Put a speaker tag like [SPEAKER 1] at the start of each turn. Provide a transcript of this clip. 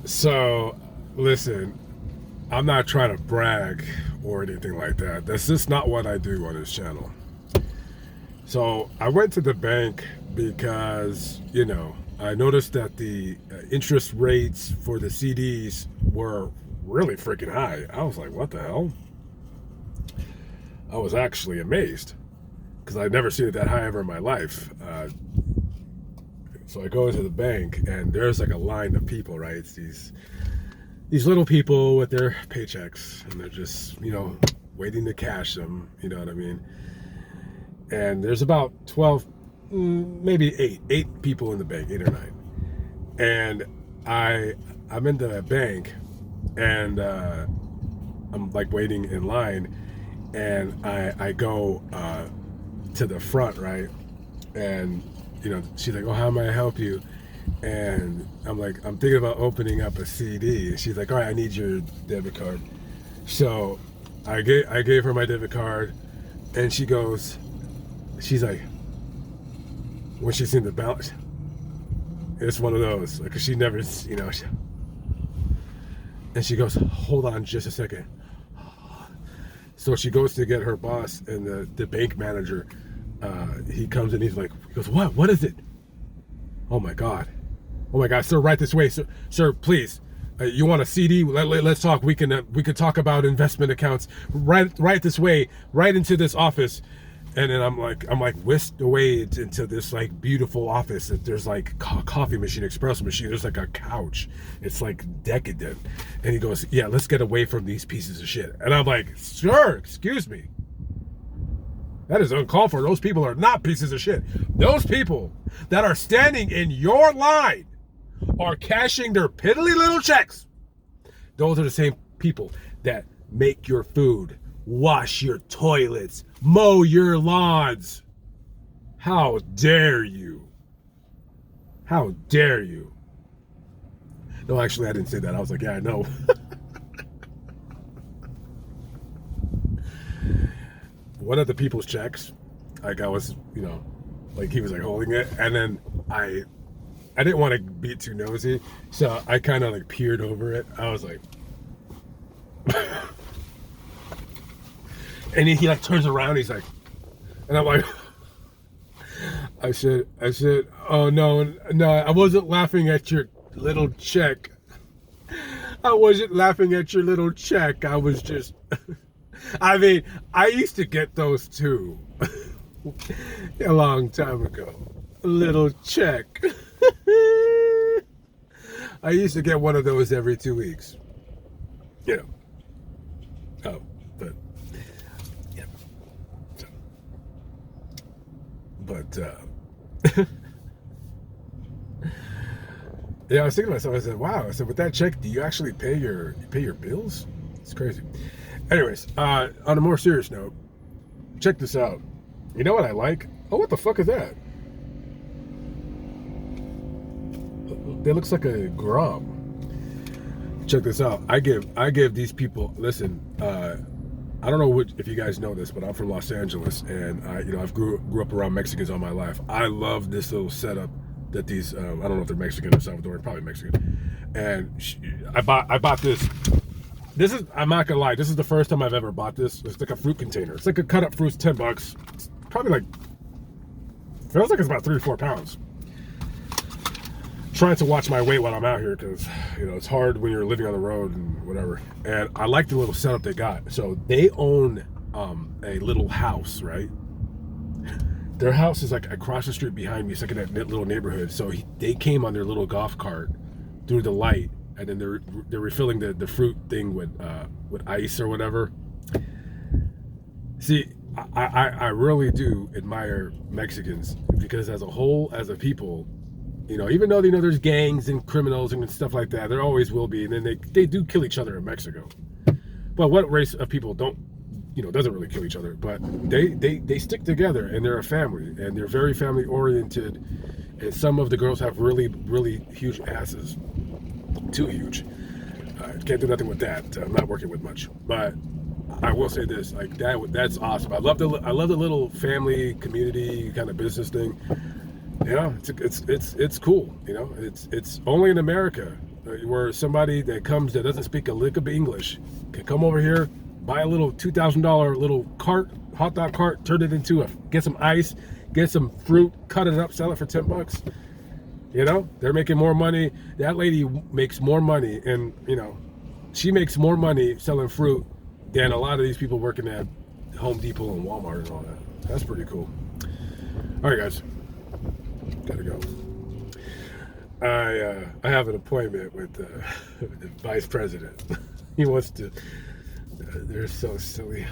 [SPEAKER 1] So, listen, I'm not trying to brag or anything like that. That's just not what I do on this channel. So, I went to the bank because, I noticed that the interest rates for the CDs were really freaking high. I was like, what the hell? I was actually amazed because I'd never seen it that high ever in my life. So I go into the bank and there's like a line of people, right? It's these little people with their paychecks and they're just, waiting to cash them, you know what I mean? And there's about 12, maybe eight people in the bank, 8 or 9. And I'm in the bank and I'm like waiting in line and I go to the front, right? And she's like, oh, how may I help you? And I'm like, I'm thinking about opening up a CD. And she's like, all right, I need your debit card. So I gave her my debit card, and she's like, when she's in the balance, it's one of those, like, 'cause she never, and she goes, hold on just a second. So she goes to get her boss, and the bank manager, he comes in, he goes, what is it? Oh my God, sir, right this way, sir, please. You want a CD? Let's talk. We can talk about investment accounts. Right this way, right into this office. And then I'm like whisked away into this like beautiful office. That there's like coffee machine, espresso machine. There's like a couch. It's like decadent. And he goes, yeah, let's get away from these pieces of shit. And I'm like, sir, excuse me. That is uncalled for. Those people are not pieces of shit. Those people that are standing in your line are cashing their piddly little checks. Those are the same people that make your food, wash your toilets, mow your lawns. How dare you? How dare you? No, actually, I didn't say that. I was like, yeah, I know. One of the people's checks, like I was, like he was like holding it, and then I didn't want to be too nosy, so I kind of like peered over it. I was like, and he like turns around, he's like, and I'm like, I said, oh no, I wasn't laughing at your little check. I wasn't laughing at your little check. I was just, I mean, I used to get those too. A long time ago. A little check. I used to get one of those every 2 weeks. Oh, but yeah. So, but yeah, I was thinking to myself. I said, "Wow!" I said, "With that check, do you actually pay your bills?" It's crazy. Anyways, on a more serious note, check this out. You know what I like? Oh, what the fuck is that? That looks like a Grom. Check this out. I give these people. Listen, I don't know if you guys know this, but I'm from Los Angeles, and I've grew up around Mexicans all my life. I love this little setup that these. I don't know if they're Mexican or Salvadoran, probably Mexican. And I bought this. This is, I'm not gonna lie, this is the first time I've ever bought this. It's like a fruit container. It's like a cut up fruits, $10. It's probably like, feels like it's about 3 or 4 pounds. Trying to watch my weight while I'm out here because, it's hard when you're living on the road and whatever. And I like the little setup they got. So they own a little house, right? Their house is like across the street behind me. It's like in that little neighborhood. So they came on their little golf cart through the light, and then they're refilling the fruit thing with ice or whatever. See, I really do admire Mexicans because as a whole, as a people, even though there's gangs and criminals and stuff like that, there always will be, and then they do kill each other in Mexico. But what race of people doesn't really kill each other? But they stick together, and they're a family, and they're very family oriented. And some of the girls have really, really huge asses. Too huge. Can't do nothing with that. I'm not working with much, but I will say this: like that's awesome. I love the little family community kind of business thing. It's cool. It's only in America where somebody that comes that doesn't speak a lick of English can come over here, buy a little $2,000 little cart, hot dog cart, turn it into get some ice, get some fruit, cut it up, sell it for $10. You know, they're making more money. That lady makes more money, and you know, she makes more money selling fruit than a lot of these people working at Home Depot and Walmart and all that. That's pretty cool. All right, guys, gotta go. I have an appointment with the vice president. He wants to. They're so silly.